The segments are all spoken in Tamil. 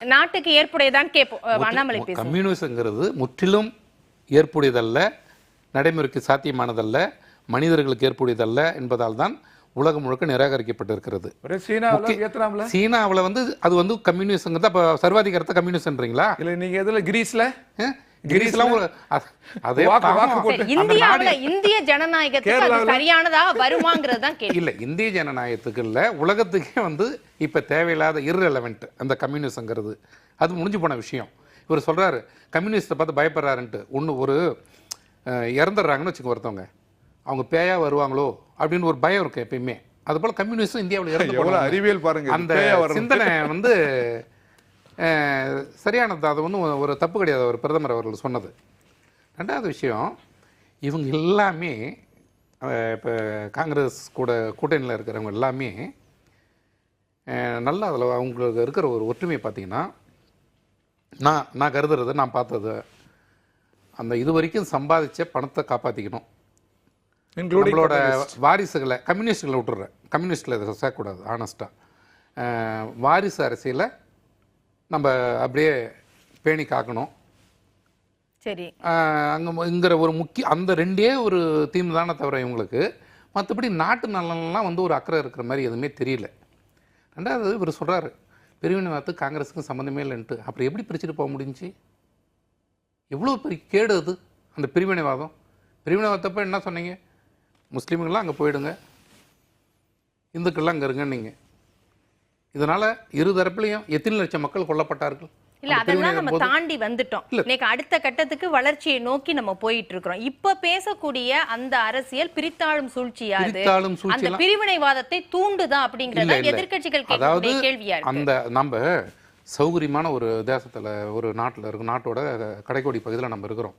நாட்டுக்கு ஏற்புடையதான் கேட்போம். அண்ணாமலை பேசும் கம்யூனிசம்ங்கிறது முற்றிலும் ஏற்புடையதல்ல, நடைமுறைக்கு சாத்தியமானதல்ல, மனிதர்களுக்கு ஏற்புடையதல்ல என்பதால் தான் உலகம் முழுக்க நிராகரிக்கப்பட்டிருக்கிறது. சீனாவில் வந்து அது வந்து கம்யூனிசம் தான். இப்போ சர்வாதிகாரத்தை கம்யூனிசம்ன்றீங்களா? இல்லை, நீங்க எதுல கிரீஸ்ல இந்திய ஜனநாயகத்துக்கு சரியானதா வருமாங்கிறது தான் கேள்வி. இல்ல, இந்திய ஜனநாயகத்துக்கு இல்ல, உலகத்துக்கே வந்து இப்ப தேவையில்லாத இர்ரெலவென்ட் அந்த கம்யூனிசம்ங்கிறது. அது முடிஞ்சு போன விஷயம். இவர் சொல்றாரு கம்யூனிஸ்ட்டை பார்த்து பயப்படுறாருன்ட்டு. ஒன்று ஒரு இறந்துடுறாங்கன்னு வச்சுக்க, ஒருத்தவங்க அவங்க பேயா வருவாங்களோ அப்படின்னு ஒரு பயம் இருக்கு எப்பயுமே. அது போல கம்யூனிஸ்டும் இந்தியாவில் இறந்து அறிவியல் பாருங்க. அந்த சிந்தனை வந்து சரியானது. அது ஒன்றும் ஒரு தப்பு கிடையாது அவர் பிரதமர் அவர்கள் சொன்னது. ரெண்டாவது விஷயம், இவங்க எல்லாமே இப்போ காங்கிரஸ் கூட கூட்டணியில் இருக்கிறவங்க எல்லாமே நல்லா அதில் அவங்களுக்கு இருக்கிற ஒரு ஒற்றுமையை பார்த்தீங்கன்னா, நான் கருதுறது, நான் பார்த்தது, அந்த இது வரைக்கும் சம்பாதிச்ச பணத்தை காப்பாற்றிக்கணும். நம்மளோட வாரிசுகளை கம்யூனிஸ்டுகளை விட்டுறேன், கம்யூனிஸ்டில் இதை சேர்க்கக்கூடாது. ஆனஸ்ட்டாக வாரிசு அரசியலை நம்ம அப்படியே பேணி காக்கணும். சரி, அங்கேங்கிற ஒரு முக்கிய அந்த ரெண்டே ஒரு தீம் தானே தவிர இவங்களுக்கு மற்றபடி நாட்டு நலன்லாம் வந்து ஒரு அக்கறை இருக்கிற மாதிரி எதுவுமே தெரியல. ரெண்டாவது இவர் சொல்கிறாரு பிரிவினைவாதத்துக்கு காங்கிரஸுக்கும் சம்மந்தமே இல்லைன்ட்டு. அப்புறம் எப்படி பிரிச்சுட்டு போக முடிஞ்சு? எவ்வளோ பெரிய கேடு அது அந்த பிரிவினைவாதம். பிரிவினைவாதத்தப்போ என்ன சொன்னீங்க? முஸ்லீம்கள்லாம் அங்கே போயிடுங்க, இந்துக்கள்லாம் அங்கே இருங்க நீங்கள். இதனால் இரு தரப்புலையும் எத்தனை லட்சம் மக்கள் கொல்லப்பட்டார்கள். இல்ல, அதெல்லாம் நம்ம தாண்டி வந்துட்டோம். இன்னைக்கு அடுத்த கட்டத்துக்கு வளர்ச்சியை நோக்கி நம்ம போயிட்டு இருக்கிறோம். இப்ப பேசக்கூடிய அந்த அரசியல் பிரித்தாளும் சூழ்ச்சியாது, அந்த பிரிவினைவாதத்தை தூண்டுதான் அப்படிங்கறத எதிர்க்கட்சிகள் கேட்கக்கூடிய கேள்வியா இருக்கு. அந்த நம்ம சௌகரியமான ஒரு தேசத்துல, ஒரு நாட்டில் இருக்கும், நாட்டோட கடைக்கோடி பகுதியில் நம்ம இருக்கிறோம்.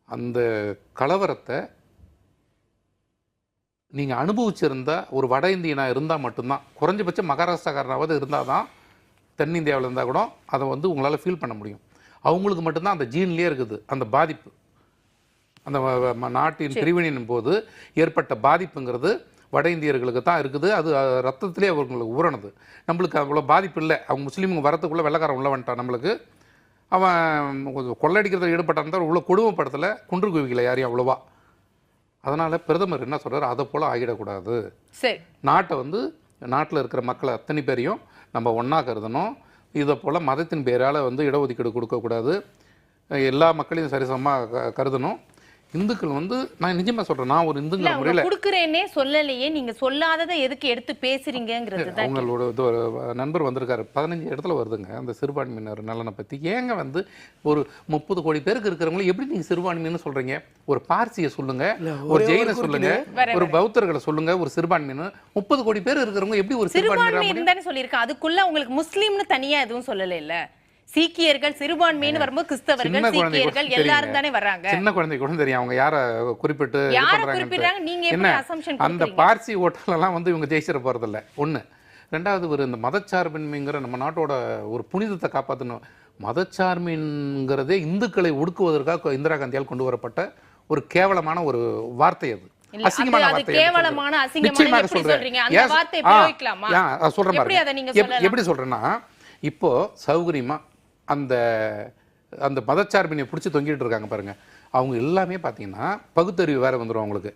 அந்த கலவரத்தை நீங்கள் அனுபவிச்சிருந்தா ஒரு வட இந்தியனா இருந்தால் மட்டும்தான், குறைஞ்சபட்சம் மகாராஷ்டிராக்காரனாவது இருந்தால் தான், தென்னிந்தியாவில் இருந்தால் கூட அதை வந்து உங்களால் ஃபீல் பண்ண முடியும். அவங்களுக்கு மட்டும்தான் அந்த ஜீன்லேயே இருக்குது அந்த பாதிப்பு. அந்த நாட்டின் பிரிவினையின் போது ஏற்பட்ட பாதிப்புங்கிறது வட இந்தியர்களுக்கு தான் இருக்குது. அது ரத்தத்திலே அவங்களுக்கு ஊறணுது. நம்மளுக்கு அவ்வளோ பாதிப்பு இல்லை. அவங்க முஸ்லீமுங்க வரத்துக்குள்ளே வெள்ளைக்காரன் உள்ள வந்துட்டான். நம்மளுக்கு அவன் கொள்ளடிக்கிறத ஈடுபட்டான் தான் இவ்வளோ கொடுமைப்படத்தில் குன்று குவிக்கல யாரையும் அவ்வளோவா. அதனால் பிரதமர் என்ன சொல்கிறார், அதை போல் ஆகிடக்கூடாது. சரி, நாட்டை வந்து நாட்டில் இருக்கிற மக்களை அத்தனை பேரையும் நம்ம ஒன்றா கருதணும். இதை போல் மதத்தின் பேரால் வந்து இடஒதுக்கீடு கொடுக்கக்கூடாது. எல்லா மக்களையும் சரிசமமாக கருதணும். இந்துக்கள் வந்து, நான் நிஜமாக சொல்கிறேன், நான் ஒரு இந்துங்கிற முறையில் கொடுக்குறேன்னே சொல்லலையே, நீங்கள் சொல்லாததை எதுக்கு எடுத்து பேசுறீங்கிறது. அவங்களோட இது ஒரு நண்பர் வந்திருக்காரு, 15 இடத்துல வருதுங்க அந்த சிறுபான்மையினர் நலனை பற்றி. ஏங்க வந்து ஒரு 30 கோடி பேருக்கு இருக்கிறவங்களும் எப்படி நீங்கள் சிறுபான்மைன்னு சொல்கிறீங்க? ஒரு பார்சியை சொல்லுங்கள், ஒரு ஜெயினை சொல்லுங்கள், ஒரு பௌத்தர்களை சொல்லுங்கள், ஒரு சிறுபான்மையினர் 30 கோடி பேர் இருக்கிறவங்க எப்படி ஒரு சிறுபான்மை இருந்தானே சொல்லியிருக்கேன். அதுக்குள்ள உங்களுக்கு முஸ்லீம்னு தனியாக எதுவும் சொல்லலை. இல்லை, சீக்கியர்கள் சிறுபான்மைன்னு வரும்போது கிறிஸ்தவர்கள், சீக்கியர்கள் எல்லாரும் தானே வர்றாங்க. சின்ன குழந்தை கூட தெரியும் அவங்க யாரை குறிப்பிட்டு என்ன. அந்த பார்சி ஓட்டலெல்லாம் வந்து இவங்க ஜெயிச்சிட போறதில்ல. ஒன்று. ரெண்டாவது, ஒரு இந்த மதச்சார்பின்மைங்கிற நம்ம நாட்டோட ஒரு புனிதத்தை காப்பாற்றணும். மதச்சார்பின்ங்கிறதே இந்துக்களை ஒடுக்குவதற்காக இந்திரா காந்தியால் கொண்டு வரப்பட்ட ஒரு கேவலமான ஒரு வார்த்தை. அது அசிங்கமான வார்த்தை. எப்படி சொல்றேன்னா, இப்போ சௌகரியமா அந்த அந்த மதச்சார்பினை பிடிச்சி தொங்கிட்டு இருக்காங்க பாருங்க. அவங்க எல்லாமே பார்த்தீங்கன்னா பகுத்தறிவு வேற வந்துடும் அவங்களுக்கு.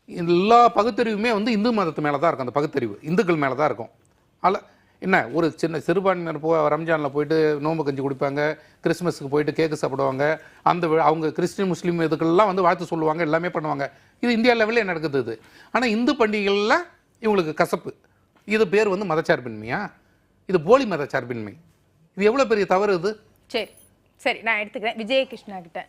எல்லா பகுத்தறிவுமே வந்து இந்து மதத்து மேலே தான் இருக்கும். அந்த பகுத்தறிவு இந்துக்கள் மேலே தான் இருக்கும். அதில் என்ன, ஒரு சின்ன சிறுபான்மையினர் ரம்ஜானில் போயிட்டு நோம்பு கஞ்சி குடிப்பாங்க, கிறிஸ்மஸுக்கு போயிட்டு கேக்கு சாப்பிடுவாங்க, அந்த அவங்க கிறிஸ்டின் முஸ்லீம் இதுக்கெல்லாம் வந்து வாழ்த்து சொல்லுவாங்க, எல்லாமே பண்ணுவாங்க. இது இந்தியா லெவலில் நடக்குது இது. ஆனால் இந்து பண்டிகைகள்லாம் இவங்களுக்கு கசப்பு. இது பேர் வந்து மதச்சார்பின்மையா? இது போலி மதச்சார்பின்மை. இது எவ்வளவு பெரிய தவறு இது. சரி சரி, நான் எடுத்துக்கிறேன் விஜயகிருஷ்ணா கிட்ட.